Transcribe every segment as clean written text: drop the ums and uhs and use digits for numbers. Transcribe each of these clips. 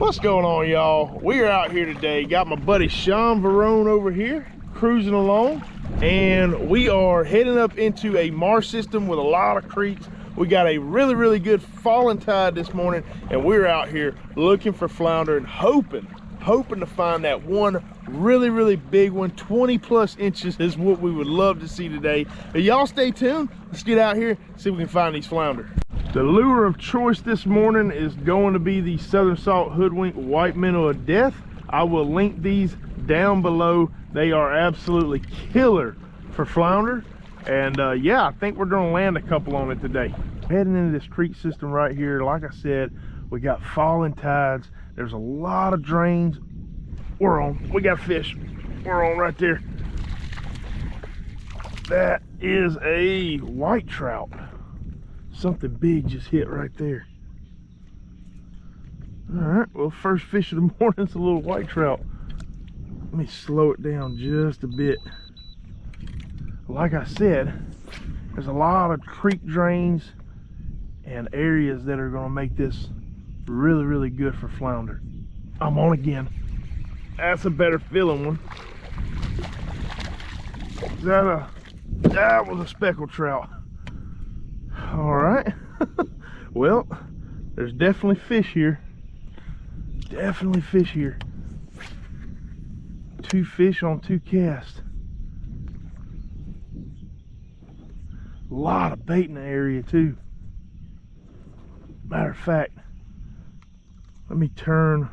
What's going on, y'all? We are out here today. Got my buddy Sean Verone over here cruising along, and we are heading up into a marsh system with a lot of creeks. We got a really good falling tide this morning, and we're out here looking for flounder and hoping to find that one really big one. 20+ inches is what we would love to see today. But y'all stay tuned. Let's get out here, see if we can find these flounder. The lure of choice this morning is going to be the Southern Salt Hoodwink White Minnow of Death. I will link these down below. They are absolutely killer for flounder. And yeah, I think we're gonna land a couple on it today. Heading into this creek system right here, like I said, we got falling tides. There's a lot of drains. We're on. We got fish. We're on right there. That is a white trout. Something big just hit right there. All right, well, first fish of the morning is a little white trout. Let me slow it down just a bit. Like I said, there's a lot of creek drains and areas that are going to make this really good for flounder. I'm on again. That's a better feeling one. That was a speckled trout. All right. Well, there's definitely fish here. Definitely fish here. 2 fish on 2 casts. A lot of bait in the area too. Matter of fact, let me turn.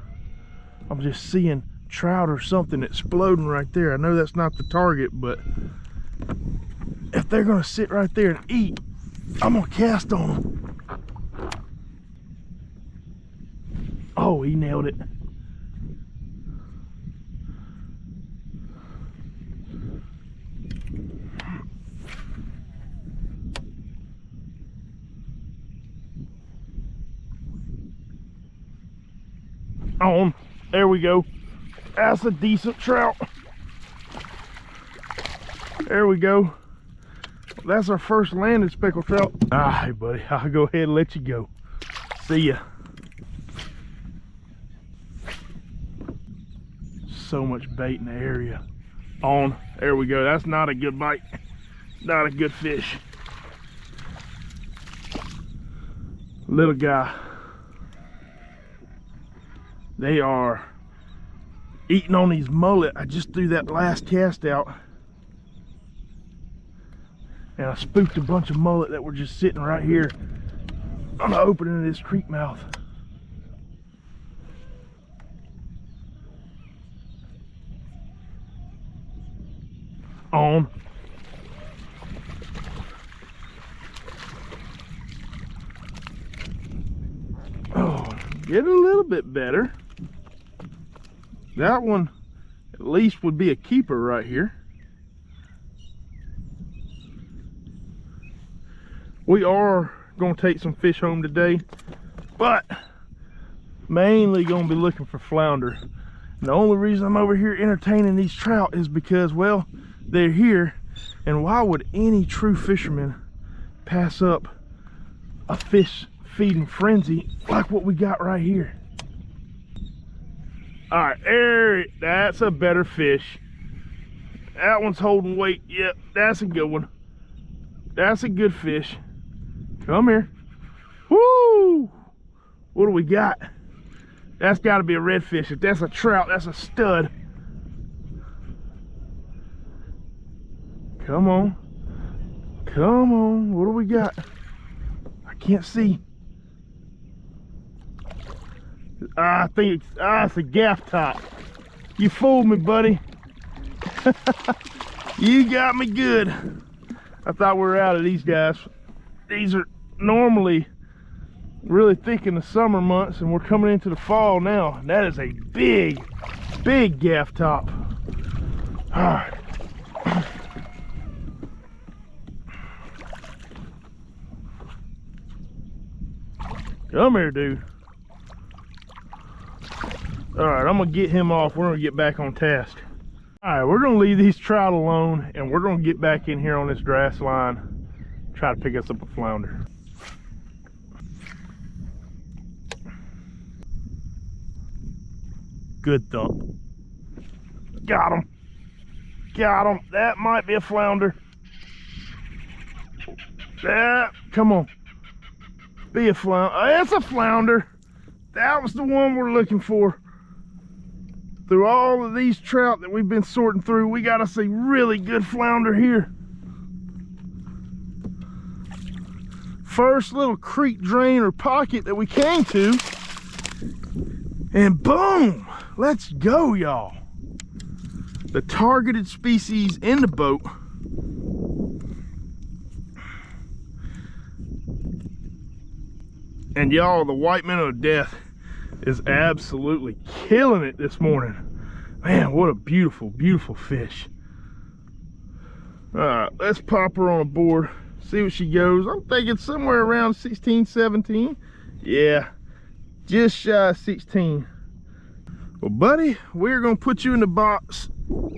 I'm just seeing trout or something exploding right there. I know that's not the target, but if they're gonna sit right there and eat, I'm gonna cast on them. Oh, he nailed it. On. There we go. That's a decent trout. There we go. That's our first landed speckled trout. All right, buddy, I'll go ahead and let you go. See ya. So much bait in the area. On. There we go. That's not a good bite. Not a good fish. Little guy. They are eating on these mullet. I just threw that last cast out, and I spooked a bunch of mullet that were just sitting right here on the opening of this creek mouth. On. Oh, get a little bit better. That one at least would be a keeper right here. We are going to take some fish home today, but mainly going to be looking for flounder. And the only reason I'm over here entertaining these trout is because, well, they're here, and why would any true fisherman pass up a fish feeding frenzy like what we got right here? All right, that's a better fish. That one's holding weight. Yep, that's a good one. That's a good fish. Come here. Woo! What do we got? That's got to be a redfish. If that's a trout, that's a stud. Come on. Come on. What do we got? I can't see. I think it's a gaff top. You fooled me, buddy. You got me good. I thought we were out of these guys. These are normally really thick in the summer months, and we're coming into the fall now. That is a big gaff top. All right. Come here, dude. All right, I'm gonna get him off. We're gonna get back on task. All right, we're gonna leave these trout alone, and we're gonna get back in here on this grass line, try to pick us up a flounder. Good thump. Got him. Got him. That might be a flounder. Come on. Be a flounder. That's a flounder. That was the one we're looking for. Through all of these trout that we've been sorting through, we got us a really good flounder here. First little creek drain or pocket that we came to. And boom, let's go, y'all. The targeted species in the boat. And y'all, the white minnow of death is absolutely killing it this morning. Man, what a beautiful, beautiful fish. All right, let's pop her on a board, see what she goes. I'm thinking somewhere around 16, 17. Yeah, just shy of 16. Well, buddy, we're gonna put you in the box,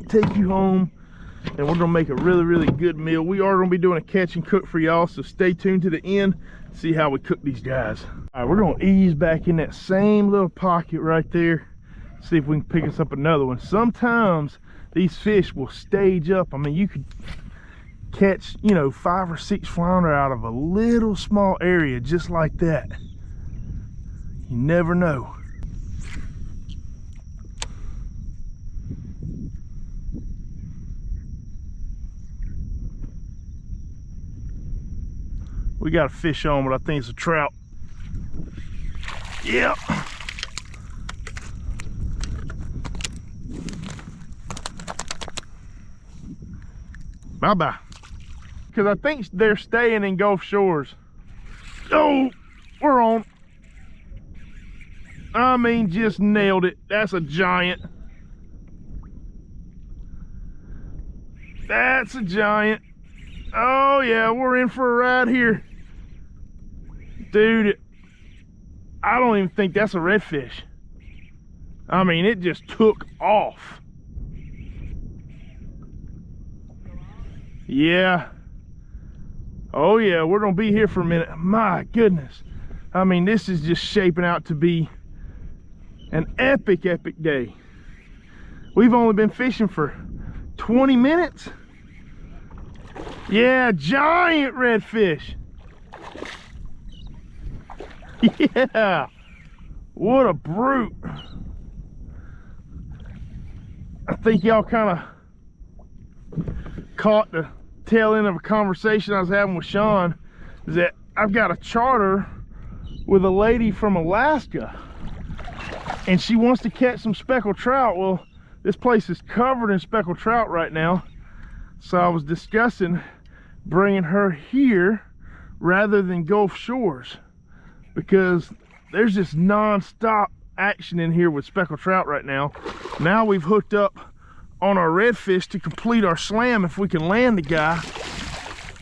take you home, and we're gonna make a really, really good meal. We are gonna be doing a catch and cook for y'all, so stay tuned to the end, see how we cook these guys. All right, we're gonna ease back in that same little pocket right there, see if we can pick us up another one. Sometimes these fish will stage up. I mean, you could catch, you know, 5 or 6 flounder out of a little small area just like that. You never know. We got a fish on, but I think it's a trout. Yep. Bye-bye. Because I think they're staying in Gulf Shores. Oh, we're on. I mean, just nailed it. That's a giant. That's a giant. Oh yeah, we're in for a ride here. Dude, I don't even think that's a redfish. I mean, it just took off. Yeah. Oh yeah, we're gonna be here for a minute. My goodness. I mean, this is just shaping out to be an epic, epic day. We've only been fishing for 20 minutes. Yeah, giant redfish. Yeah, what a brute. I think y'all kind of caught the tail end of a conversation I was having with Sean, is that I've got a charter with a lady from Alaska and she wants to catch some speckled trout. Well, this place is covered in speckled trout right now, so I was discussing bringing her here rather than Gulf Shores, because there's just non-stop action in here with speckled trout right now. Now we've hooked up on our redfish to complete our slam if we can land the guy.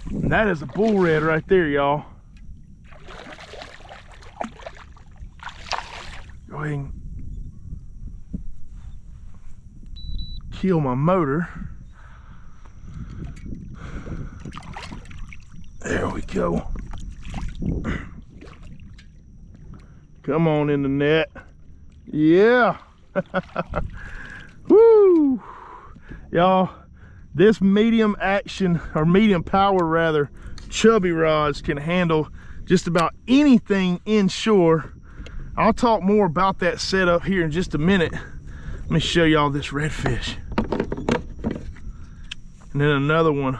And that is a bull red right there, y'all. Go ahead and kill my motor. There we go. Come on in the net. Yeah. Woo. Y'all, this medium action, or medium power rather, chubby rods can handle just about anything inshore. I'll talk more about that setup here in just a minute. Let me show y'all this redfish. And then another one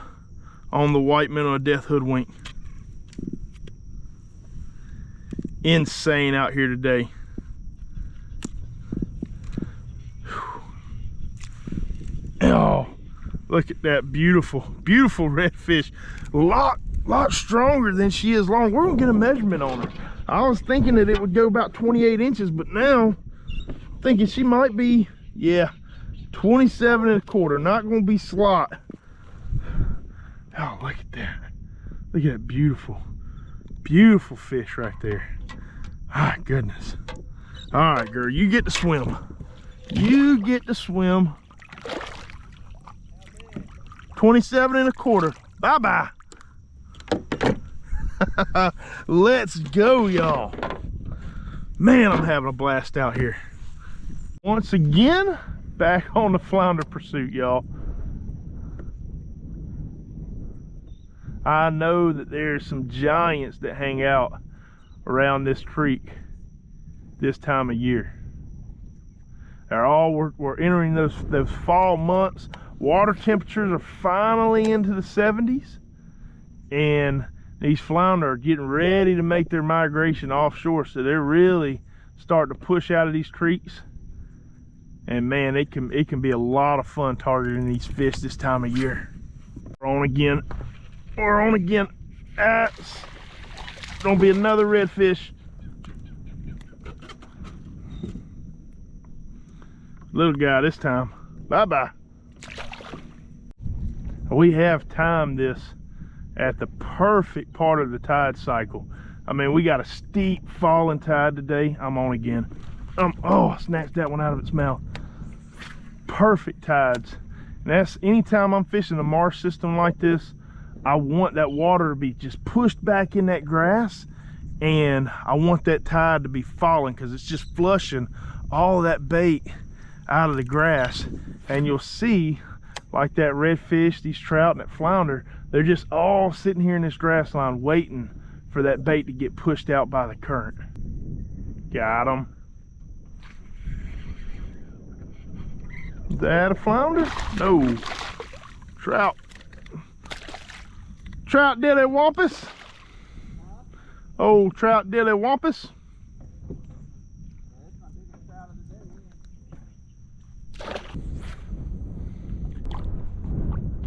on the white minnow of death hoodwink. Insane out here today. Oh, look at that beautiful, beautiful redfish. A lot stronger than she is long. We're gonna get a measurement on her. I was thinking that it would go about 28 inches, but now thinking she might be, yeah, 27 1/4. Not gonna be slot. Oh, look at that. Look at that beautiful, beautiful fish right there. My goodness. All right, girl, you get to swim. You get to swim. 27 1/4. Bye-bye. Let's go, y'all. Man, I'm having a blast out here. Once again, back on the flounder pursuit, y'all. I know that there's some giants that hang out around this creek this time of year. They're all, we're entering those fall months. Water temperatures are finally into the 70s, and these flounder are getting ready to make their migration offshore, so they're really starting to push out of these creeks. And man, it can be a lot of fun targeting these fish this time of year. We're on again. We're on again. That's gonna be another redfish. Little guy this time. Bye-bye. We have timed this at the perfect part of the tide cycle. I mean, we got a steep falling tide today. I'm on again. Oh, I snatched that one out of its mouth. Perfect tides. And that's anytime I'm fishing a marsh system like this, I want that water to be just pushed back in that grass, and I want that tide to be falling because it's just flushing all of that bait out of the grass. And you'll see, like that redfish, these trout, and that flounder, they're just all sitting here in this grass line waiting for that bait to get pushed out by the current. Got him. Is that a flounder? No. Trout. Trout dilly wampus. Oh, trout dilly wampus.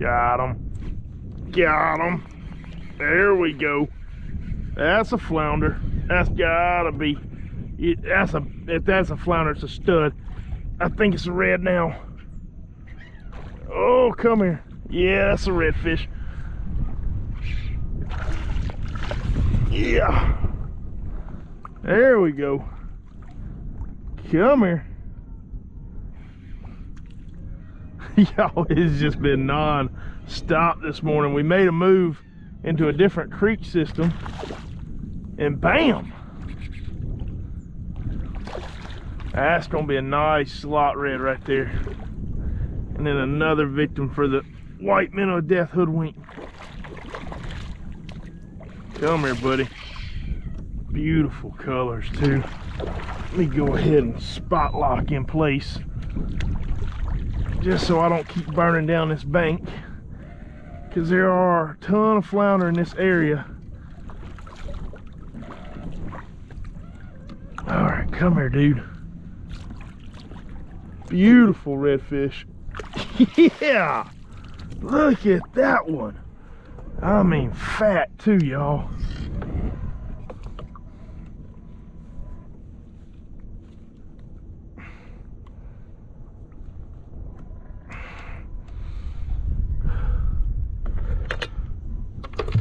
Got him. Got him. There we go. That's a flounder. That's gotta be. If that's a flounder, it's a stud. I think it's a red now. Oh, come here. Yeah, that's a redfish. Yeah. There we go. Come here. Y'all, it's just been non-stop this morning. We made a move into a different creek system, and bam! That's gonna be a nice slot red right there. And then another victim for the white minnow death hoodwink. Come here, buddy. Beautiful colors too. Let me go ahead and spot lock in place, just so I don't keep burning down this bank, because there are a ton of flounder in this area. All right, come here, dude. Beautiful redfish. Yeah, look at that one. I mean, fat too, y'all.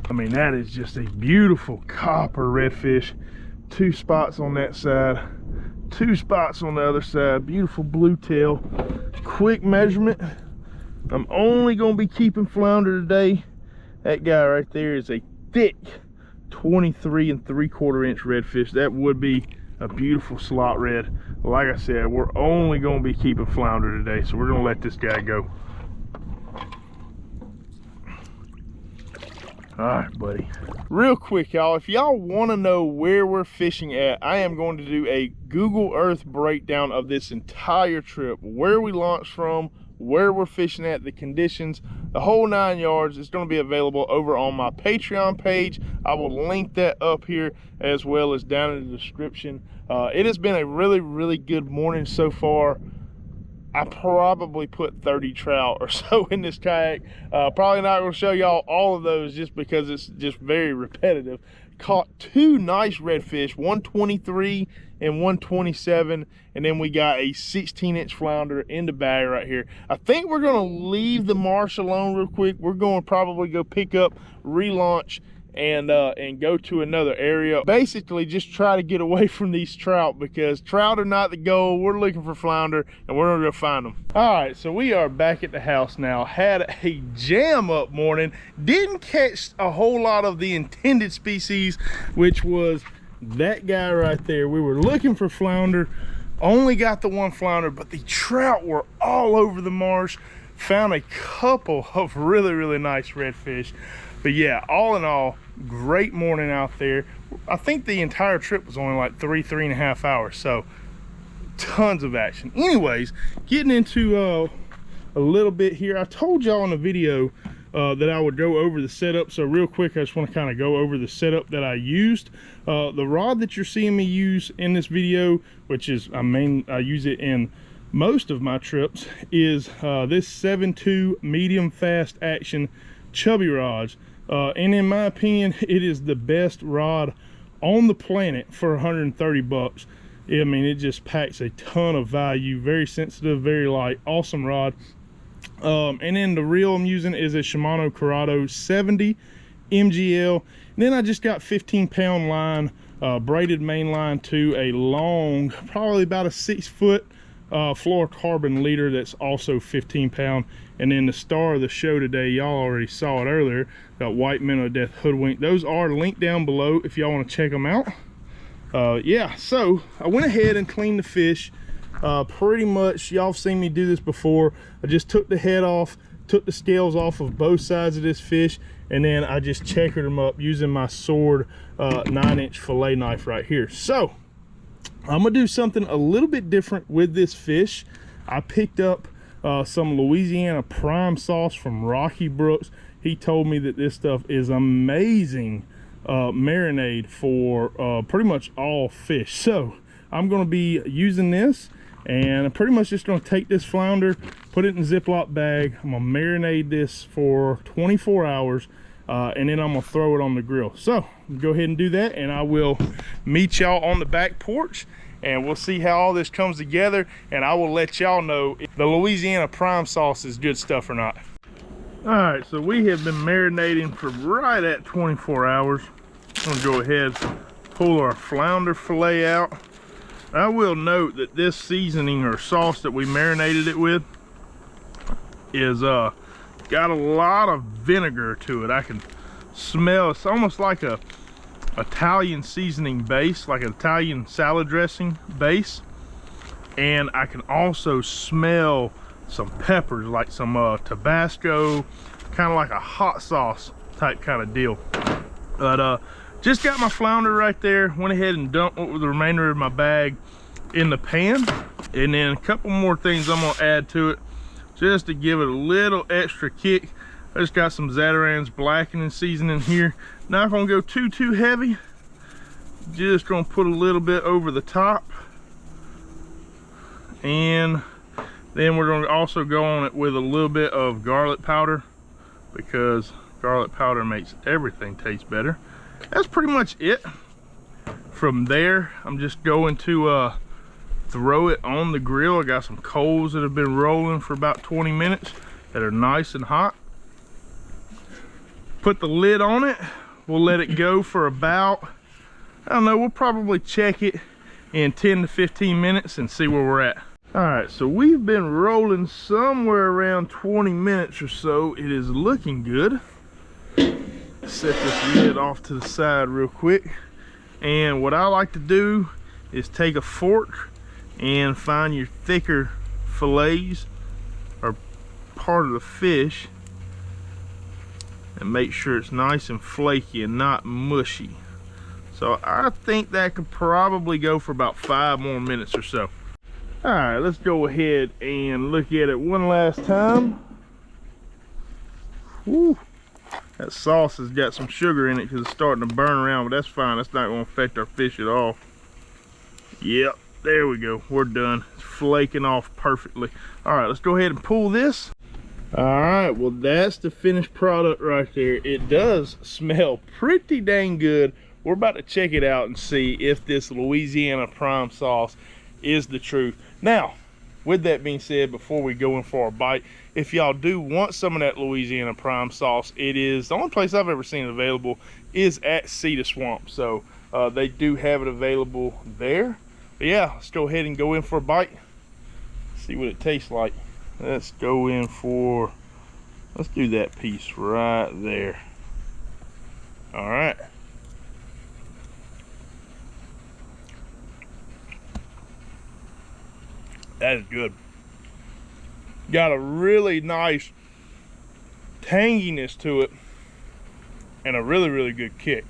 I mean, that is just a beautiful copper redfish. 2 spots on that side, 2 spots on the other side. Beautiful blue tail. Quick measurement. I'm only gonna be keeping flounder today. That guy right there is a thick 23 3/4 inch redfish. That would be a beautiful slot red. Like I said, we're only gonna be keeping flounder today, so we're gonna let this guy go. All right, buddy. Real quick, y'all, if y'all want to know where we're fishing at, I am going to do a Google Earth breakdown of this entire trip, where we launched from, where we're fishing at, the conditions, the whole 9 yards. It's going to be available over on my Patreon page. I will link that up here as well as down in the description. It has been a really good morning so far. I probably put 30 trout or so in this kayak. Probably not going to show y'all all of those just because it's just very repetitive. Caught 2 nice redfish, 123 and 127, and then we got a 16-inch flounder in the bag right here. I think we're going to leave the marsh alone real quick. We're going to probably go pick up, relaunch, and go to another area. Basically just try to get away from these trout, because trout are not the goal. We're looking for flounder, and we're gonna go find them. All right, so we are back at the house now. Had a jam up morning. Didn't catch a whole lot of the intended species, which was that guy right there. We were looking for flounder Only got the one flounder, but the trout were all over the marsh. Found a couple of really nice redfish. But yeah, all in all, great morning out there. I think the entire trip was only like 3.5 hours, so tons of action. Anyways, getting into a little bit here. I told y'all in the video that I would go over the setup, so real quick I just want to kind of go over the setup that I used. The rod that you're seeing me use in this video, which is I use it in most of my trips, is this 7.2 medium fast action chubby rods, and in my opinion it is the best rod on the planet for 130 bucks. I mean, it just packs a ton of value, very sensitive, very light, awesome rod. And then the reel I'm using is a Shimano Corrado 70 MGL. And then I just got 15-pound line, braided main line to a long, probably about a 6-foot fluorocarbon leader that's also 15-pound. And then the star of the show today, y'all already saw it earlier, got White Minnow Death Hoodwink. Those are linked down below if y'all want to check them out. Yeah, so I went ahead and cleaned the fish. Pretty much, y'all have seen me do this before. I just took the head off, took the scales off of both sides of this fish, and then I just checkered them up using my sword 9-inch fillet knife right here. So I'm gonna do something a little bit different with this fish. I picked up some Louisiana prime sauce from Rocky Brooks. He told me that this stuff is amazing marinade for pretty much all fish. So I'm going to be using this, and I'm pretty much just going to take this flounder, put it in a Ziploc bag. I'm going to marinate this for 24 hours, and then I'm going to throw it on the grill. So go ahead and do that, and I will meet y'all on the back porch, and we'll see how all this comes together, and I will let y'all know if the Louisiana prime sauce is good stuff or not. All right, so we have been marinating for right at 24 hours. I'm gonna go ahead, pull our flounder fillet out. I will note that this seasoning or sauce that we marinated it with is got a lot of vinegar to it. I can smell, it's almost like a Italian seasoning base, like an Italian salad dressing base. And I can also smell some peppers, like some Tabasco, kind of like a hot sauce type kind of deal. But just got my flounder right there, went ahead and dumped what was the remainder of my bag in the pan, and then a couple more things I'm gonna add to it just to give it a little extra kick. I just got some Zatarain's blackening seasoning here. Not gonna go too heavy, just gonna put a little bit over the top, and then we're going to also go on it with a little bit of garlic powder, because garlic powder makes everything taste better. That's pretty much it. From there, I'm just going to throw it on the grill. I got some coals that have been rolling for about 20 minutes that are nice and hot. Put the lid on it. We'll let it go for about, I don't know, we'll probably check it in 10 to 15 minutes and see where we're at. All right, so we've been rolling somewhere around 20 minutes or so. It is looking good. Set this lid off to the side real quick. And what I like to do is take a fork and find your thicker fillets or part of the fish and make sure it's nice and flaky and not mushy. So I think that could probably go for about 5 more minutes or so. All right, let's go ahead and look at it one last time. Woo, that sauce has got some sugar in it because it's starting to burn around, but that's fine. That's not going to affect our fish at all. Yep, there we go. We're done. It's flaking off perfectly. All right, let's go ahead and pull this. All right, well, that's the finished product right there. It does smell pretty dang good. We're about to check it out and see if this Louisiana prime sauce is the truth. Now, with that being said, before we go in for our bite, if y'all do want some of that Louisiana prime sauce, it is the only place I've ever seen it available is at Cedar Swamp. So they do have it available there. But yeah, let's go ahead and go in for a bite, see what it tastes like. Let's go in for, let's do that piece right there. All right. That is good. Got a really nice tanginess to it and a really, really good kick.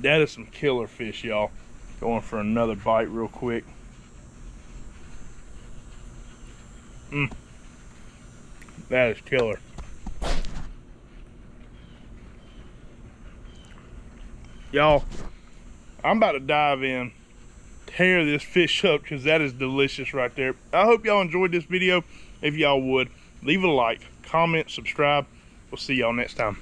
That is some killer fish, y'all. Going for another bite real quick. That is killer. Y'all, I'm about to dive in, tear this fish up, because that is delicious right there. I hope y'all enjoyed this video. If y'all would, leave a like, comment, subscribe. We'll see y'all next time.